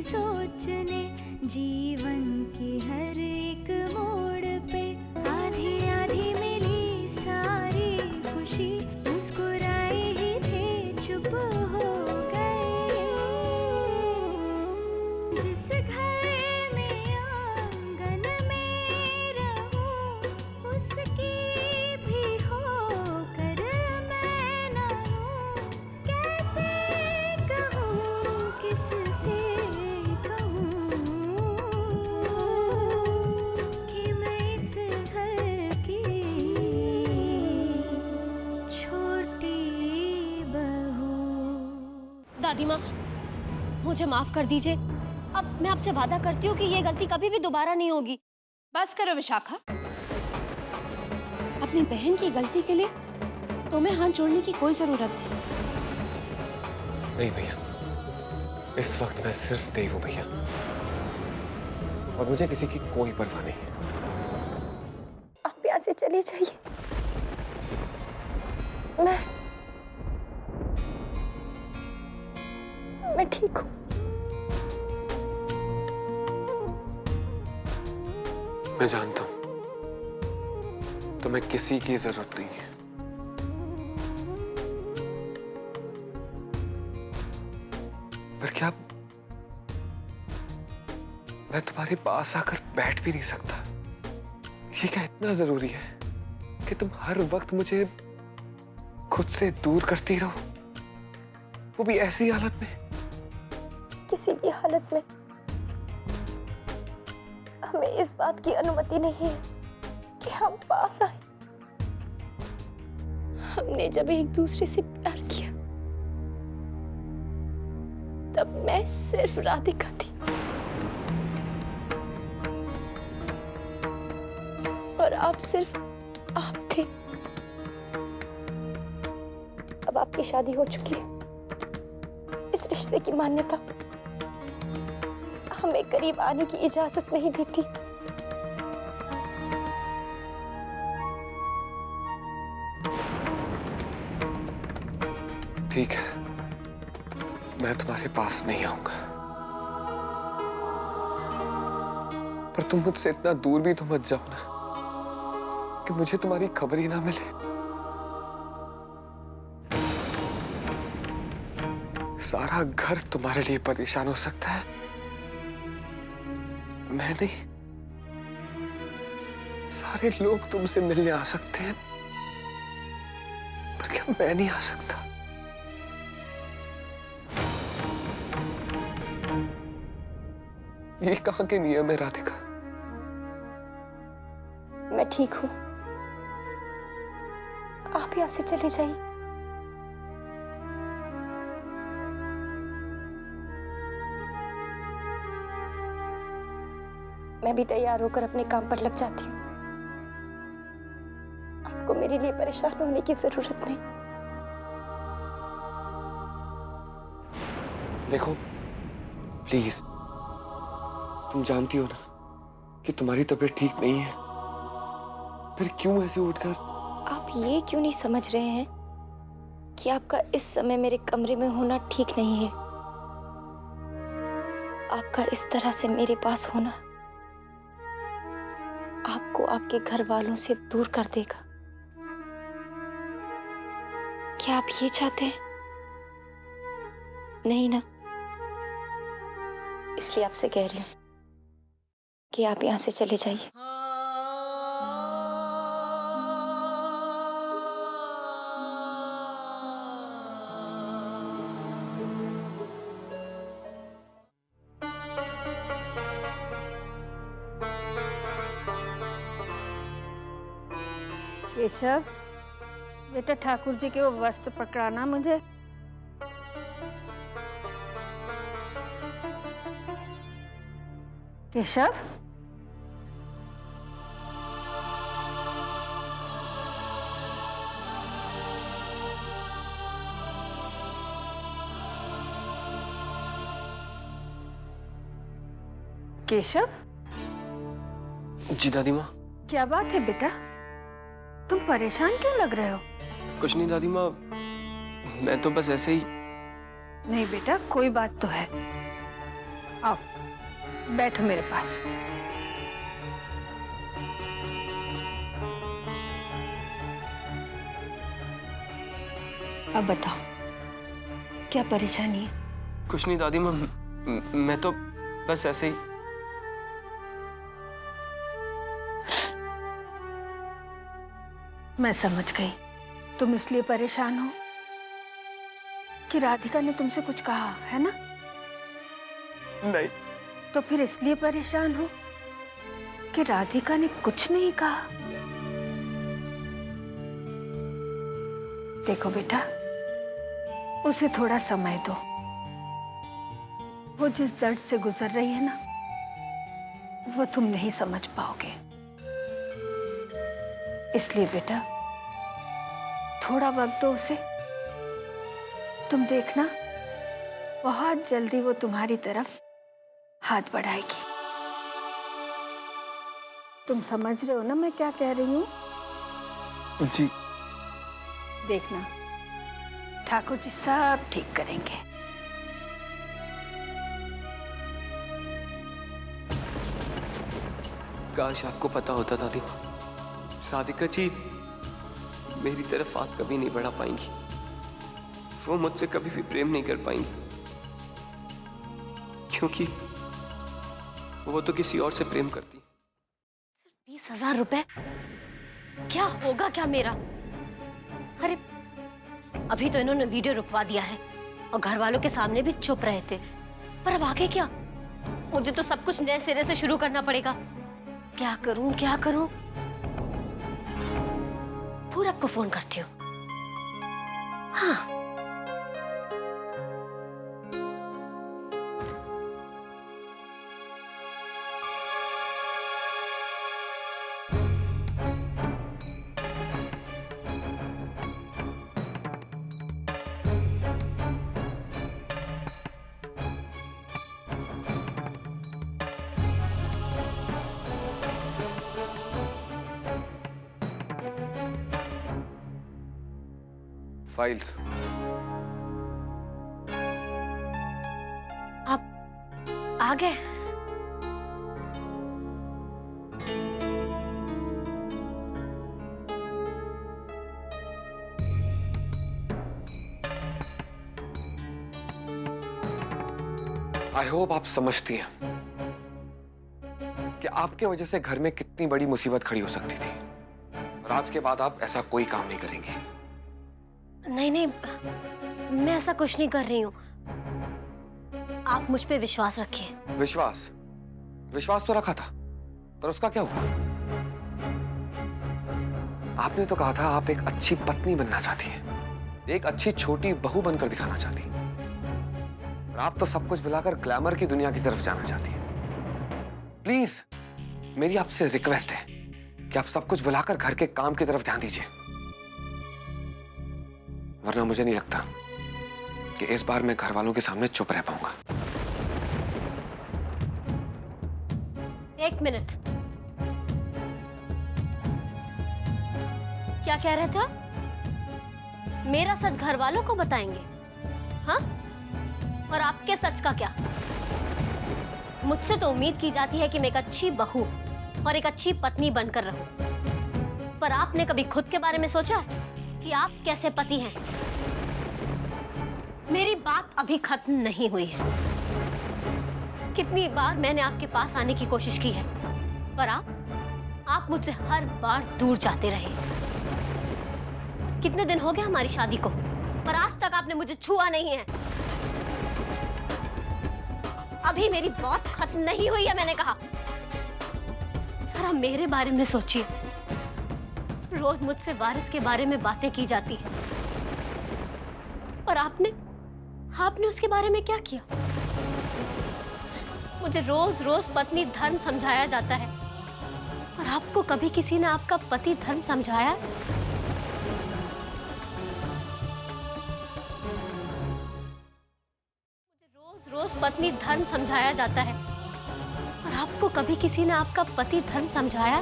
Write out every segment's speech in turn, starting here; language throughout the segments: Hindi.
सोचने जीवन की हर एक मोड़ पे आधी आधी मिली सारी खुशी मुस्कुराए ही थे चुप हो गए। जिस घर में आंगन में रहूं उसकी भी होकर मैं ना हूं। कैसे कहूं किससे कहूं कि मैं इस घर की छोटी बहू। दादी माँ, मुझे माफ कर दीजिए। अब मैं आपसे वादा करती हूँ कि ये गलती कभी भी दोबारा नहीं होगी। बस करो विशाखा। अपनी बहन की गलती के लिए तुम्हें हाथ जोड़ने की कोई जरूरत नहीं। नहीं भैया, इस वक्त मैं सिर्फ देव हूं भैया, और मुझे किसी की कोई परवाह नहीं है। आप यहाँ से चली जाइए। मैं ठीक हूँ। मैं जानता हूं तुम्हें किसी की जरूरत नहीं है, पर क्या मैं तुम्हारे पास आकर बैठ भी नहीं सकता? ये क्या इतना जरूरी है कि तुम हर वक्त मुझे खुद से दूर करती रहो, वो भी ऐसी हालत में? किसी भी हालत में हमें इस बात की अनुमति नहीं है कि हम पास आए। हमने जब एक दूसरे से प्यार किया तब मैं सिर्फ राधिका थी और आप सिर्फ आप थे। अब आपकी शादी हो चुकी है। इस रिश्ते की मान्यता हमें करीब आने की इजाजत नहीं देती। ठीक है, मैं तुम्हारे पास नहीं आऊंगा, पर तुम मुझसे इतना दूर भी तो मत जाओ ना कि मुझे तुम्हारी खबर ही ना मिले। सारा घर तुम्हारे लिए परेशान हो सकता है, मैं नहीं। सारे लोग तुमसे मिलने आ सकते हैं, पर क्या मैं नहीं आ सकता? ये कहां के नियम है राधिका? मैं ठीक हूं। आप यहां से चले जाइए। मैं भी तैयार होकर अपने काम पर लग जाती हूँ। आपको मेरे लिए परेशान होने की जरूरत नहीं। देखो प्लीज, तुम जानती हो ना कि तुम्हारी तबीयत ठीक नहीं है, फिर क्यों ऐसे उठकर? आप ये क्यों नहीं समझ रहे हैं कि आपका इस समय मेरे कमरे में होना ठीक नहीं है? आपका इस तरह से मेरे पास होना आपको आपके घर वालों से दूर कर देगा। क्या आप ये चाहते हैं? नहीं ना? इसलिए आपसे कह रही हूं कि आप यहां से चले जाइए। केशव, बेटा ठाकुर जी के वो वस्त्र पकड़ाना मुझे। केशव, केशव, जी दादी माँ। क्या बात है बेटा? तुम परेशान क्यों लग रहे हो? कुछ नहीं दादी माँ, मैं तो बस ऐसे ही। नहीं बेटा, कोई बात तो है। आओ बैठो मेरे पास। अब बताओ क्या परेशानी है? कुछ नहीं दादी माँ, मैं तो बस ऐसे ही। मैं समझ गई, तुम इसलिए परेशान हो कि राधिका ने तुमसे कुछ कहा है ना? नहीं। तो फिर इसलिए परेशान हो कि राधिका ने कुछ नहीं कहा। देखो बेटा, उसे थोड़ा समय दो। वो जिस दर्द से गुजर रही है ना, वो तुम नहीं समझ पाओगे। इसलिए बेटा थोड़ा वक्त दो उसे। तुम देखना बहुत जल्दी वो तुम्हारी तरफ हाथ बढ़ाएगी। तुम समझ रहे हो ना मैं क्या कह रही हूँ? जी। देखना ठाकुर जी सब ठीक करेंगे। काश आपको पता होता दादी माँ, राधिका जी मेरी तरफ हाथ कभी नहीं बढ़ा पाएंगी। वो मुझसे कभी भी प्रेम नहीं कर पाएंगी, क्योंकि वो तो किसी और से प्रेम करती। 20,000 रुपए? क्या होगा क्या मेरा? अरे अभी तो इन्होंने वीडियो रुकवा दिया है और घर वालों के सामने भी चुप रहे थे, पर अब आगे क्या? मुझे तो सब कुछ नए सिरे से शुरू करना पड़ेगा। क्या करूं क्या करूं? पूरब को फोन करती हूँ। हाँ, फाइल्स। आप आ गए? आई होप आप समझती हैं कि आपके वजह से घर में कितनी बड़ी मुसीबत खड़ी हो सकती थी, और आज के बाद आप ऐसा कोई काम नहीं करेंगी। नहीं नहीं, मैं ऐसा कुछ नहीं कर रही हूँ। आप मुझ पे विश्वास रखिए। विश्वास? विश्वास तो रखा था, पर उसका क्या हुआ? आपने तो कहा था आप एक अच्छी पत्नी बनना चाहती हैं, एक अच्छी छोटी बहू बनकर दिखाना चाहती हैं, और आप तो सब कुछ भुलाकर ग्लैमर की दुनिया की तरफ जाना चाहती हैं। प्लीज मेरी आपसे रिक्वेस्ट है कि आप सब कुछ भुलाकर घर के काम की तरफ ध्यान दीजिए, वरना मुझे नहीं लगता कि इस बार मैं घर वालों के सामने चुप रह पाऊंगा। 1 मिनट। क्या कह रहे थे आप? मेरा सच घर वालों को बताएंगे? हाँ? और आपके सच का क्या? मुझसे तो उम्मीद की जाती है कि मैं एक अच्छी बहू और एक अच्छी पत्नी बनकर रहूं, पर आपने कभी खुद के बारे में सोचा है कि आप कैसे पति हैं? मेरी बात अभी खत्म नहीं हुई है। कितनी बार मैंने आपके पास आने की कोशिश की है, पर आप मुझसे हर बार दूर जाते रहे। कितने दिन हो गए हमारी शादी को, पर आज तक आपने मुझे छुआ नहीं है। अभी मेरी बात खत्म नहीं हुई है, मैंने कहा। जरा मेरे बारे में सोचिए। रोज मुझसे वारिस के बारे में बातें की जाती है, और आपने उसके बारे में क्या किया? मुझे रोज रोज पत्नी धर्म समझाया जाता है, और आपको कभी किसी ने आपका पति धर्म समझाया? मुझे रोज रोज पत्नी धर्म समझाया जाता है, और आपको कभी किसी ने आपका पति धर्म समझाया?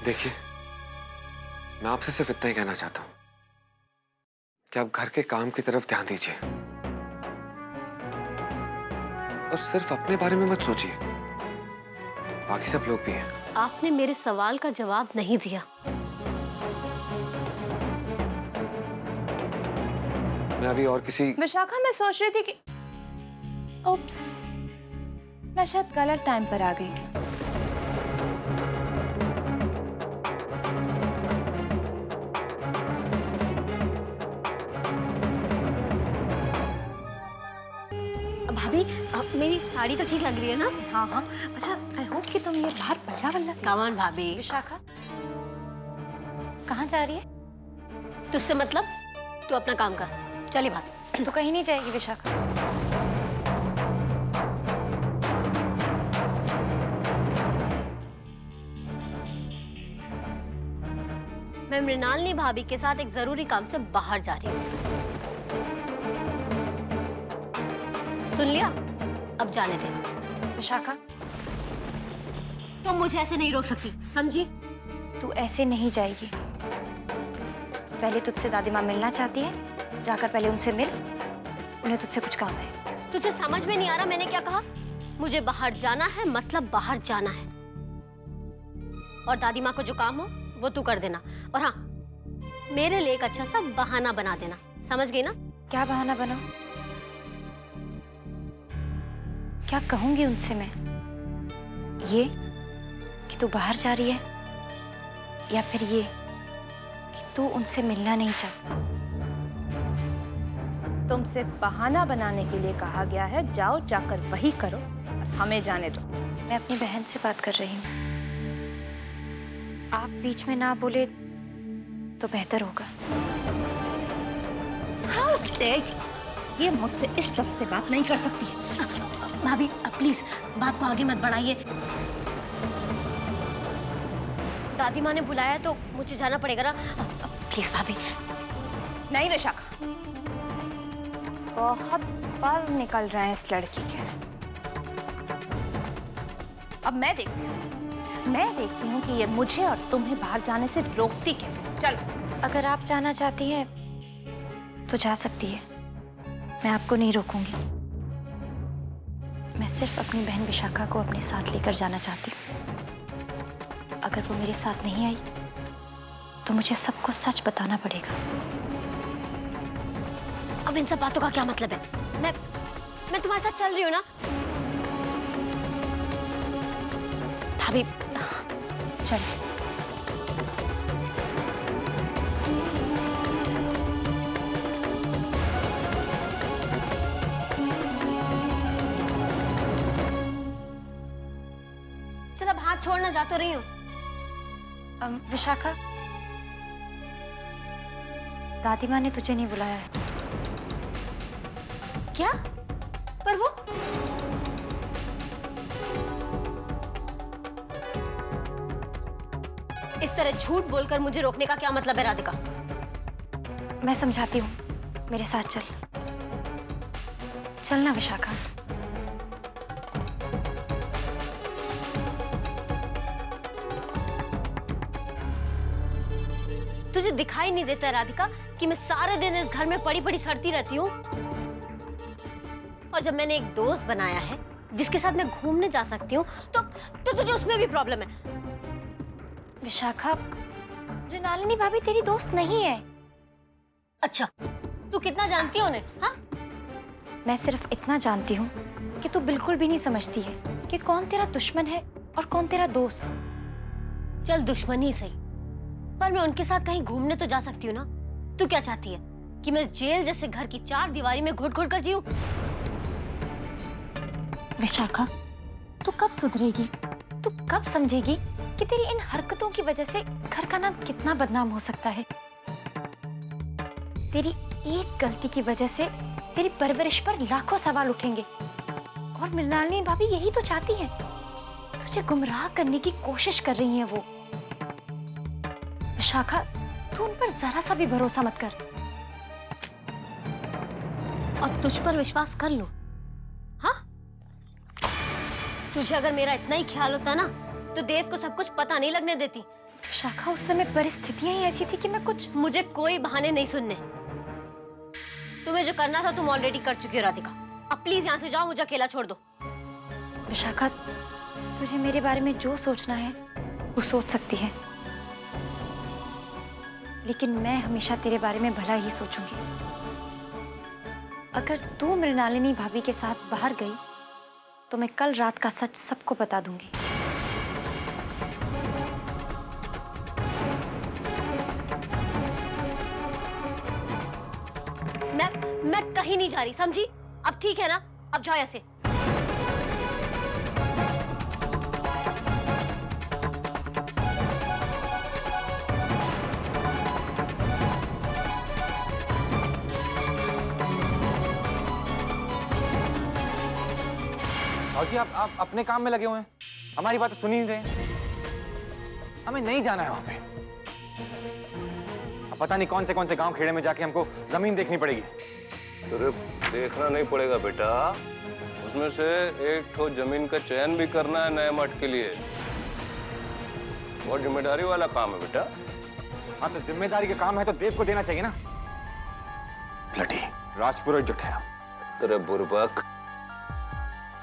देखिए, मैं आपसे सिर्फ इतना ही कहना चाहता हूं कि आप घर के काम की तरफ ध्यान दीजिए और सिर्फ अपने बारे में मत सोचिए, बाकी सब लोग भी हैं। आपने मेरे सवाल का जवाब नहीं दिया। मैं अभी और किसी विशाखा, मैं सोच रही थी कि उप्स, मैं शायद गलत टाइम पर आ गई। भाभी, मेरी साड़ी तो ठीक लग रही है ना? हाँ हाँ। अच्छा, आई होप कि तुम ये बाहर पल्ला वल्ला कम ऑन भाभी। विशाखा, कहाँ जा रही है? तुझसे मतलब? तू अपना काम कर, चली भाभी। तो कहीं नहीं जाएगी विशाखा। मैं मृणालिनी भाभी के साथ एक जरूरी काम से बाहर जा रही हूँ। सुन लिया? अब जाने दे। विशाखा, तुम मुझे ऐसे नहीं रोक सकती, समझी? तू ऐसे नहीं जाएगी। पहले तुझसे दादी माँ मिलना चाहती है, जाकर पहले उनसे मिल, उन्हें तुझसे कुछ काम है। तुझे समझ में नहीं आ रहा मैंने क्या कहा? मुझे बाहर जाना है, मतलब बाहर जाना है। और दादी माँ को जो काम हो वो तू कर देना। और हाँ, मेरे लिए एक अच्छा सा बहाना बना देना, समझ गई ना? क्या बहाना बनाऊं? क्या कहूंगी उनसे मैं? ये कि तू बाहर जा रही है, या फिर ये कि तू उनसे मिलना नहीं चाहती? तुमसे बहाना बनाने के लिए कहा गया है, जाओ जाकर वही करो, हमें जाने दो। मैं अपनी बहन से बात कर रही हूँ, आप बीच में ना बोले तो बेहतर होगा। हाँ, ये मुझसे इस तरह से बात नहीं कर सकती है। भाभी प्लीज बात को आगे मत बढ़ाइए। दादी माँ ने बुलाया तो मुझे जाना पड़ेगा ना। प्लीज भाभी। नहीं विशाखा, बहुत पर निकल रहे हैं इस लड़की के। अब मैं देखती हूँ कि ये मुझे और तुम्हें बाहर जाने से रोकती कैसे। चलो, अगर आप जाना चाहती है तो जा सकती है, मैं आपको नहीं रोकूंगी। मैं सिर्फ अपनी बहन विशाखा को अपने साथ लेकर जाना चाहती हूँ। अगर वो मेरे साथ नहीं आई तो मुझे सबको सच बताना पड़ेगा। अब इन सब बातों का क्या मतलब है? मैं तुम्हारे साथ चल रही हूँ ना भाभी। चलो। चल अब हाथ छोड़ना, जा तो रही हूँ। विशाखा, दादी माँ ने तुझे नहीं बुलाया है। क्या? पर वो इस तरह झूठ बोलकर मुझे रोकने का क्या मतलब है राधिका? मैं समझाती हूँ, मेरे साथ चल। चलना विशाखा। तुझे दिखाई नहीं देता राधिका कि मैं सारे दिन इस घर में पड़ी पड़ी सड़ती रहती हूँ? और जब मैंने एक दोस्त बनाया है जिसके साथ मैं घूमने जा सकती हूँ तो तुझे उसमें भी प्रॉब्लम है। विशाखा, मृणालिनी भाभी तेरी दोस्त नहीं है। अच्छा, तू कितना जानती है उन्हें? हाँ? मैं सिर्फ इतना जानती हूँ कि तू बिल्कुल भी नहीं समझती है कि कौन तेरा दुश्मन है और कौन तेरा दोस्त। चल दुश्मनी सही, पर मैं उनके साथ कहीं घूमने तो जा सकती हूँ ना? तू क्या चाहती है कि मैं इस जेल जैसे घर की चार दीवारी में घुट घुट कर जीऊं? विशाखा, तू कब सुधरेगी? तू कब समझेगी कि तेरी इन हरकतों की वजह से घर का नाम कितना बदनाम हो सकता है? तेरी एक गलती की वजह से तेरी परवरिश पर लाखों सवाल उठेंगे। और मृणालिनी भाभी यही तो चाहती हैं, तुझे गुमराह करने की कोशिश कर रही हैं वो। विशाखा, तू उन पर जरा सा भी भरोसा मत कर। और तुझ पर विश्वास कर लो? हाँ? तुझे अगर मेरा इतना ही ख्याल होता ना तो देव को सब कुछ पता नहीं लगने देती। विशाखा, उस समय परिस्थितियां ही ऐसी थी कि मैं कुछ मुझे कोई बहाने नहीं सुनने। तुम्हें जो करना था तुम ऑलरेडी कर चुकी हो राधिका। अब प्लीज यहाँ से जाओ, मुझे अकेला छोड़ दो। विशाखा, तुझे मेरे बारे में जो सोचना है वो सोच सकती है, लेकिन मैं हमेशा तेरे बारे में भला ही सोचूंगी। अगर तू मृणालिनी भाभी के साथ बाहर गई तो मैं कल रात का सच सबको बता दूंगी। मैं कहीं नहीं जा रही, समझी? अब ठीक है ना? अब जाओ ऐसे। जी आप अपने काम में लगे हुए हैं, हमारी बात तो सुन ही नहीं रहे। हमें नहीं जाना है वहां पे। अब पता नहीं कौन से गांव खेड़े में जाके हमको जमीन देखनी पड़ेगी। सिर्फ देखना नहीं पड़ेगा बेटा, उसमें से एक ठो जमीन का चयन भी करना है नए मठ के लिए। बहुत जिम्मेदारी वाला काम है बेटा। हाँ तो जिम्मेदारी का काम है तो देव को देना चाहिए ना। लटी राजपुरोहित जो ठहरा। तेरे बुर्बक,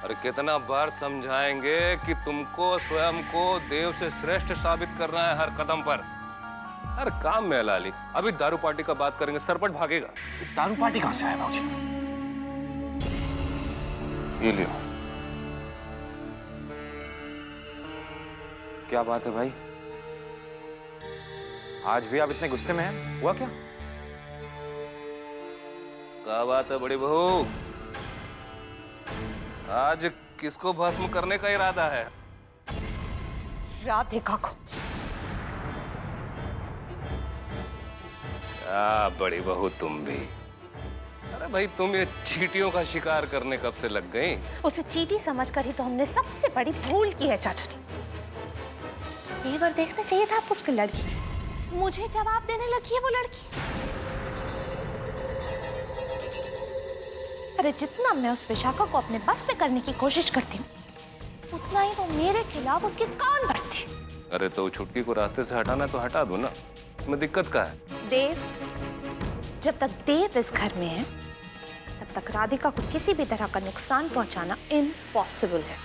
अरे कितना बार समझाएंगे कि तुमको स्वयं को देव से श्रेष्ठ साबित करना है हर कदम पर। हर काम में हलाली। अभी दारू पार्टी का बात करेंगे, सरपट भागेगा। दारू पार्टी कहां से आया बाबूजी? ये लियो। क्या बात है भाई, आज भी आप इतने गुस्से में हैं? हुआ क्या? क्या बात है बड़ी बहू, आज किसको भस्म करने का इरादा है? राधिका को। बड़ी बहू तुम भी। अरे भाई तुम ये चींटियों का शिकार करने कब से लग गई? उसे चींटी समझकर ही तो हमने सबसे बड़ी भूल की है चाचा जी। तेवर देखना चाहिए था आप उसकी लड़की, मुझे जवाब देने लगी है वो लड़की। अरे जितना मैं उस विशाखा को अपने बस में करने की कोशिश करती हूँ, उतना ही वो मेरे खिलाफ उसके कान भरती। अरे तो छुटकी को रास्ते से हटाना तो हटा दो ना, इसमें दिक्कत क्या है? देव, जब तक देव इस घर में है तब तक राधिका को किसी भी तरह का नुकसान पहुंचाना इम्पॉसिबल है।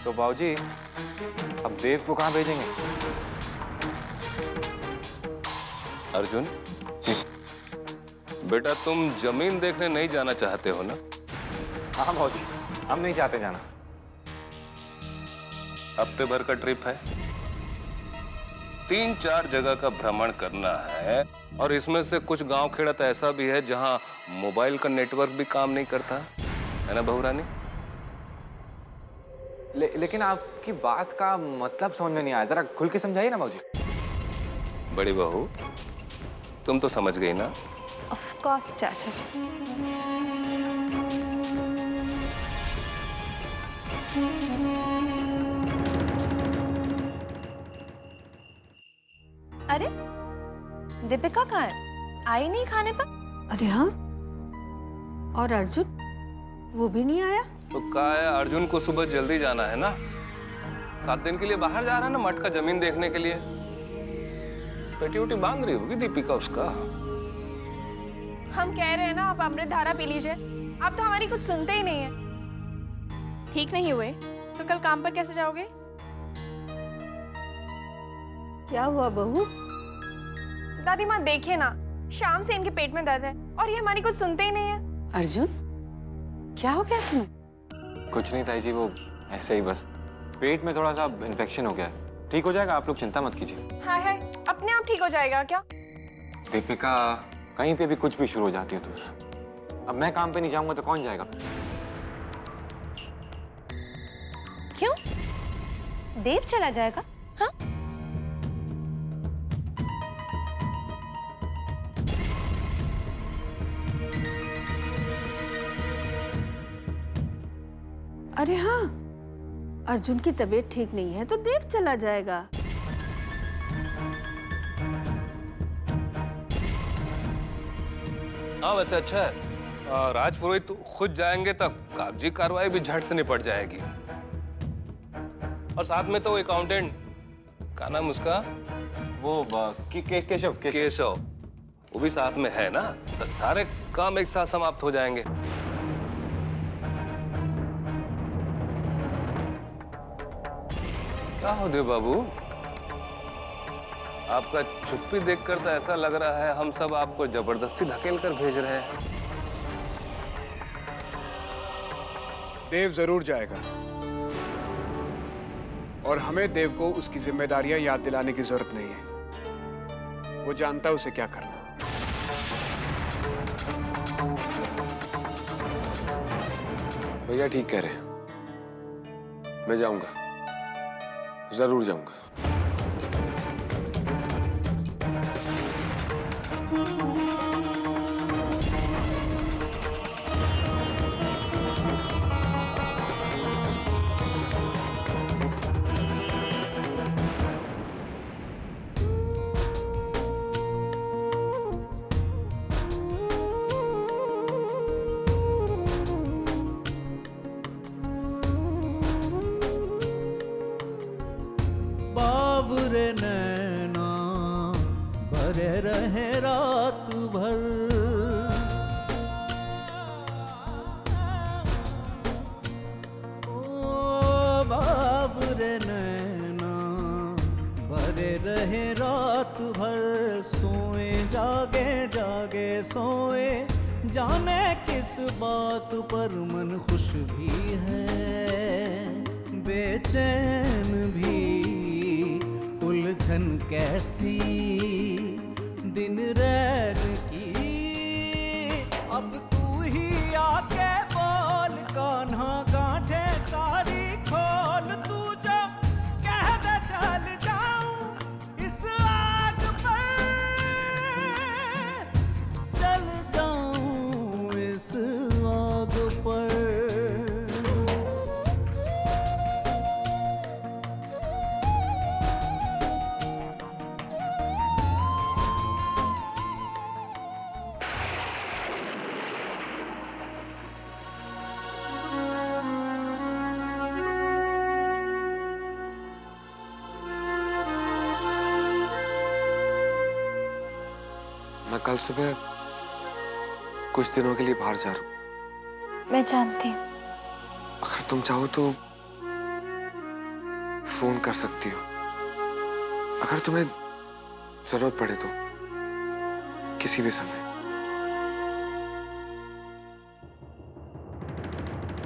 तो बाबूजी अब देव को कहां भेजेंगे? अर्जुन बेटा, तुम जमीन देखने नहीं जाना चाहते हो ना? हाँ बाबूजी, हम नहीं चाहते जाना। हफ्ते भर का ट्रिप है, 3-4 जगह का भ्रमण करना है, और इसमें से कुछ गांव खेड़ा तो ऐसा भी है जहां मोबाइल का नेटवर्क भी काम नहीं करता है ना बहू रानी? लेकिन आपकी बात का मतलब समझ में नहीं आया, जरा खुल के समझाइए ना बाबूजी। बड़ी बहू तुम तो समझ गई ना? ऑफ कोर्स चाचा जी। अरे दीपिका कहाँ है? आई नहीं खाने पर? अरे हाँ, और अर्जुन वो भी नहीं आया? तो कहा है अर्जुन को सुबह जल्दी जाना है ना, 7 दिन के लिए बाहर जा रहा है ना मठ का जमीन देखने के लिए। पेटी उटी बांध रही होगी दीपिका उसका। हम कह रहे हैं ना आप अमृत धारा पी लीजिए, आप तो हमारी कुछ सुनते ही नहीं है। ठीक नहीं हुए तो कल काम पर कैसे जाओगे? क्या हुआ बहू? दादी माँ देखिए ना, शाम से इनके पेट में दर्द है और ये हमारी कुछ सुनते ही नहीं है। अर्जुन क्या हो गया तुम्हें? कुछ नहीं ताई जी, वो ऐसे ही बस पेट में थोड़ा सा इन्फेक्शन हो गया है। ठीक हो जाएगा, आप लोग चिंता मत कीजिए। हाँ है, अपने आप ठीक हो जाएगा क्या? दीपिका कहीं पे भी कुछ भी शुरू हो जाती है तो अब मैं काम पे नहीं जाऊंगा तो कौन जाएगा? क्यों? देव चला जाएगा? हाँ? अरे हाँ, अर्जुन की तबीयत ठीक नहीं है तो देव चला जाएगा। हाँ वैसे अच्छा है, राजपुरोहित खुद जाएंगे तब कागजी कार्रवाई भी झट से निपट जाएगी। और साथ में तो अकाउंटेंट, क्या नाम उसका? वो केशव। केशव, वो भी साथ में है ना, तो सारे काम एक साथ समाप्त हो जाएंगे। क्या हो देव बाबू, आपका चुप्पी देखकर तो ऐसा लग रहा है हम सब आपको जबरदस्ती धकेल कर भेज रहे हैं। देव जरूर जाएगा और हमें देव को उसकी जिम्मेदारियां याद दिलाने की जरूरत नहीं है। वो जानता है उसे क्या करना। भैया ठीक कह रहे हैं, मैं जाऊंगा, जरूर जाऊंगा। बावरे नैना भरे रहे रात भर, ओ बावरे नैना भरे रहे रात भर, सोए जागे जागे सोए, जाने किस बात पर मन खुश भी है बेचैन भी, उलझन कैसी दिन रैन की। अब तू ही आके बोल कान्हा, गांठे सारी खोल, तू जो कह दे चल जाऊं इस आग पर, चल जाऊं इस आग पर। मैं कल सुबह कुछ दिनों के लिए बाहर जा रहा हूँ। मैं जानती हूँ। अगर तुम चाहो तो फोन कर सकती हो, अगर तुम्हें जरूरत पड़े तो किसी भी समय।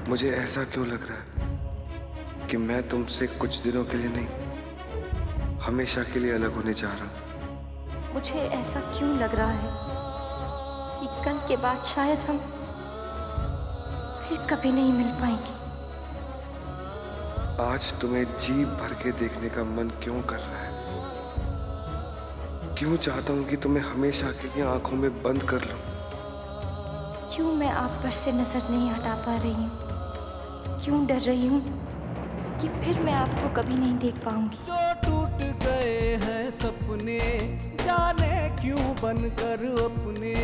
मुझे ऐसा क्यों लग रहा है कि मैं तुमसे कुछ दिनों के लिए नहीं, हमेशा के लिए अलग होने जा रहा हूं। मुझे ऐसा क्यों लग रहा है कि कल के बाद शायद हम फिर कभी नहीं मिल पाएंगे। आज तुम्हें जी भर के देखने का मन क्यों कर रहा है? क्यों चाहता हूं कि तुम्हें हमेशा के लिए आंखों में बंद कर लूं? क्यों मैं आप पर से नजर नहीं हटा पा रही हूँ? क्यों डर रही हूँ कि फिर मैं आपको कभी नहीं देख पाऊंगी? जो टूट गए हैं सपने, जाने क्यों बनकर अपने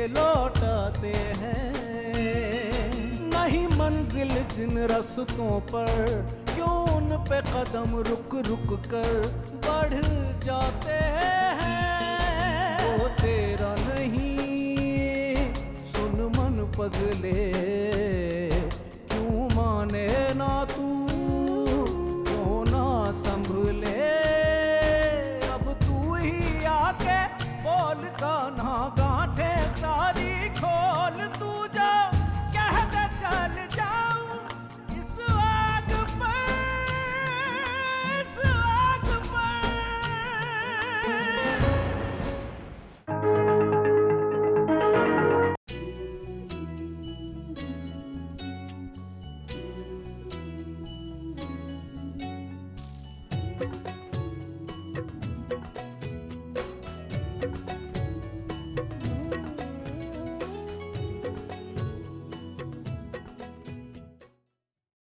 लौटाते हैं, नहीं मंजिल जिन रास्तों पर, क्यों उन पे कदम रुक रुक कर बढ़ जाते हैं।